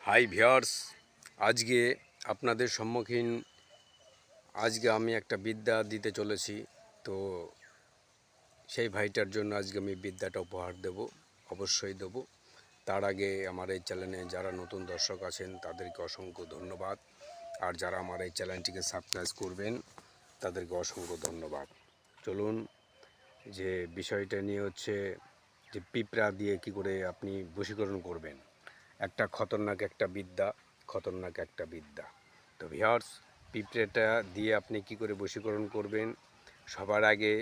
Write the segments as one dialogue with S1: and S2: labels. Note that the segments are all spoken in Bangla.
S1: হাই ভিউয়ার্স, আজকে আপনাদের সম্মুখীন আমি একটা বিদ্যা দিতে চলেছি। তো সেই ভাইটার জন্য আজকে আমি বিদ্যাটা উপহার দেব, অবশ্যই দেব। তার আগে আমার এই চ্যানেলে যারা নতুন দর্শক আছেন তাদেরকে অসংখ্য ধন্যবাদ, আর যারা আমার এই চ্যানেলটিকে সাবস্ক্রাইব করবেন তাদেরকে অসংখ্য ধন্যবাদ। চলুন, যে বিষয়টা নিয়ে হচ্ছে যে পিঁপড়া দিয়ে কি করে আপনি বশীকরণ করবেন। একটা খতরনাক একটা বিদ্যা। তো ভিউয়ার্স, পিঁপড়েটা দিয়ে আপনি কি করে বশীকরণ করবেন। সবার আগে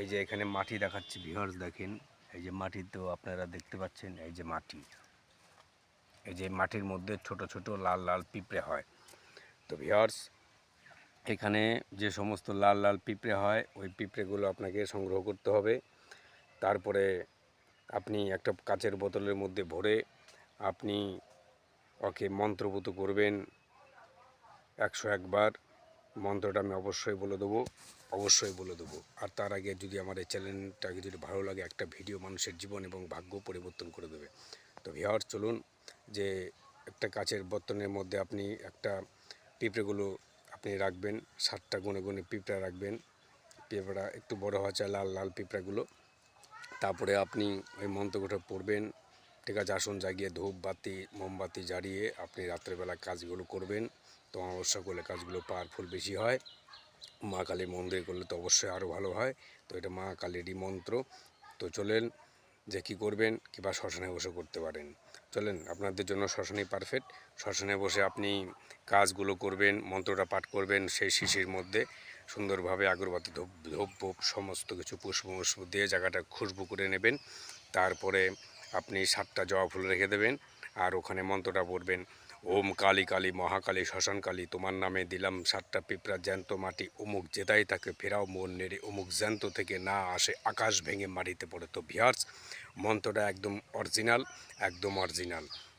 S1: এই যে এখানে মাটি দেখাচ্ছি ভিউয়ার্স, দেখেন এই যে মাটি, তো আপনারা দেখতে পাচ্ছেন এই যে মাটি, এই যে মাটির মধ্যে ছোট ছোট লাল লাল পিঁপড়ে হয়। তো ভিউয়ার্স, এখানে যে সমস্ত লাল লাল পিঁপড়ে হয় ওই পিঁপড়েগুলো আপনাকে সংগ্রহ করতে হবে। তারপরে আপনি একটা কাচের বোতলের মধ্যে ভরে আপনি ওকে মন্ত্রপুত করবেন 101 বার। মন্ত্রটা আমি অবশ্যই বলে দেবো। আর তার আগে যদি আমার এই চ্যানেলটাকে যদি ভালো লাগে, একটা ভিডিও মানুষের জীবন এবং ভাগ্য পরিবর্তন করে দেবে। তো ভিউয়ার্স, চলুন, যে একটা কাচের বর্তনের মধ্যে আপনি একটা পিঁপড়েগুলো আপনি রাখবেন, 7টা গুনে গুনে পিঁপড়া রাখবেন। পিঁপড়া একটু বড় হওয়া চাই, লাল লাল পিঁপড়াগুলো। তারপরে আপনি ওই মন্ত্রটা পড়বেন, ঠিক আছে। আসন জাগিয়ে ধূপ বাতি মোমবাতি জ্বালিয়ে আপনি রাত্রেবেলা কাজগুলো করবেন। তো অমাবস্যা করলে কাজগুলো পাওয়ারফুল বেশি হয়। মা কালীর মন্দিরে করলে তো অবশ্যই আরও ভালো হয়। তো এটা মা কালীরই মন্ত্র। তো চলেন, যে কী করবেন, কিংবা শ্মশানে বসে করতে পারেন। চলেন, আপনাদের জন্য শ্মশানই পারফেক্ট। শ্মশানে বসে আপনি কাজগুলো করবেন, মন্ত্রটা পাঠ করবেন। সেই শিশির মধ্যে সুন্দরভাবে আগরবাতি ধূপ সমস্ত কিছু পুষ্প দিয়ে জায়গাটা খুশবু করে নেবেন। তারপরে আপনি 7টা জবা ফুল রেখে দেবেন, আর ওখানে মন্ত্রটা পড়বেন, ওম কালী কালী মহাকালী শ্মশান কালী, তোমার নামে দিলাম 7টা পিঁপড়া জ্যান্ত মাটি, অমুক জেদাই তাকে ফেরাও মন নেড়ে, অমুক জ্যান্ত থেকে না আসে আকাশ ভেঙে মাটিতে পড়ে। তো ভিউয়ার্স, মন্ত্রটা একদম অরিজিনাল।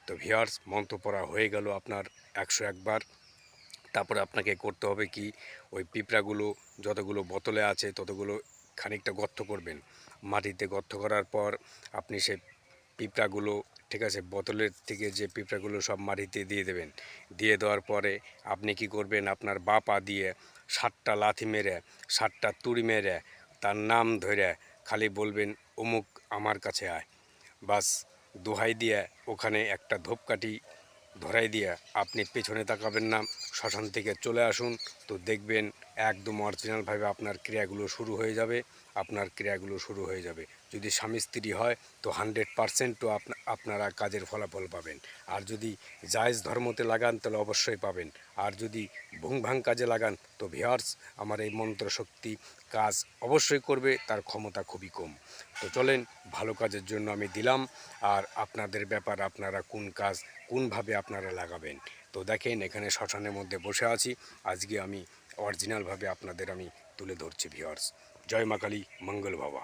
S1: তো ভিউয়ার্স, মন্ত্র পড়া হয়ে গেল আপনার 101 বার। তারপরে আপনাকে করতে হবে কি, ওই পিঁপড়াগুলো যতগুলো বোতলে আছে ততগুলো খানিকটা গর্ত করবেন। মাটিতে গর্ত করার পর আপনি সেই পিঁপড়াগুলো, ঠিক আছে, বোতলের থেকে যে পিঁপড়াগুলো সব মাটিতে দিয়ে দেবেন। দিয়ে দেওয়ার পরে আপনি কি করবেন, আপনার বাঁ পা দিয়ে 7টা লাথি মেরে 7টা তুড়ি মেরে তার নাম ধরে খালি বলবেন, অমুক আমার কাছে আয়। বাস, দোহাই দিয়ে ওখানে একটা ধূপকাঠি ধরাই দিয়ে আপনি পেছনে তাকাবেন না, শ্মশান থেকে চলে আসুন। তো দেখবেন একদম অরিজিনালভাবে আপনার ক্রিয়াগুলো শুরু হয়ে যাবে। যদি স্বামী স্ত্রী হয় তো 100% তো আপনারা কাজের ফলাফল পাবেন। আর যদি জায়েজ ধর্মতে লাগান তাহলে অবশ্যই পাবেন। আর যদি ভুংভাং কাজে লাগান তো ভিউয়ার্স, আমার এই মন্ত্র শক্তি কাজ অবশ্যই করবে, তার ক্ষমতা খুবই কম। তো চলেন, ভালো কাজের জন্য আমি দিলাম, আর আপনাদের ব্যাপার, আপনারা কোন কাজ কোনভাবে আপনারা লাগাবেন। তো দেখেন, এখানে শ্মশানের মধ্যে বসে আছি, আজকে আমি অরিজিনালভাবে আপনাদের আমি তুলে ধরছি ভিউয়ার্স। জয় মা কালী, মঙ্গল বাবা।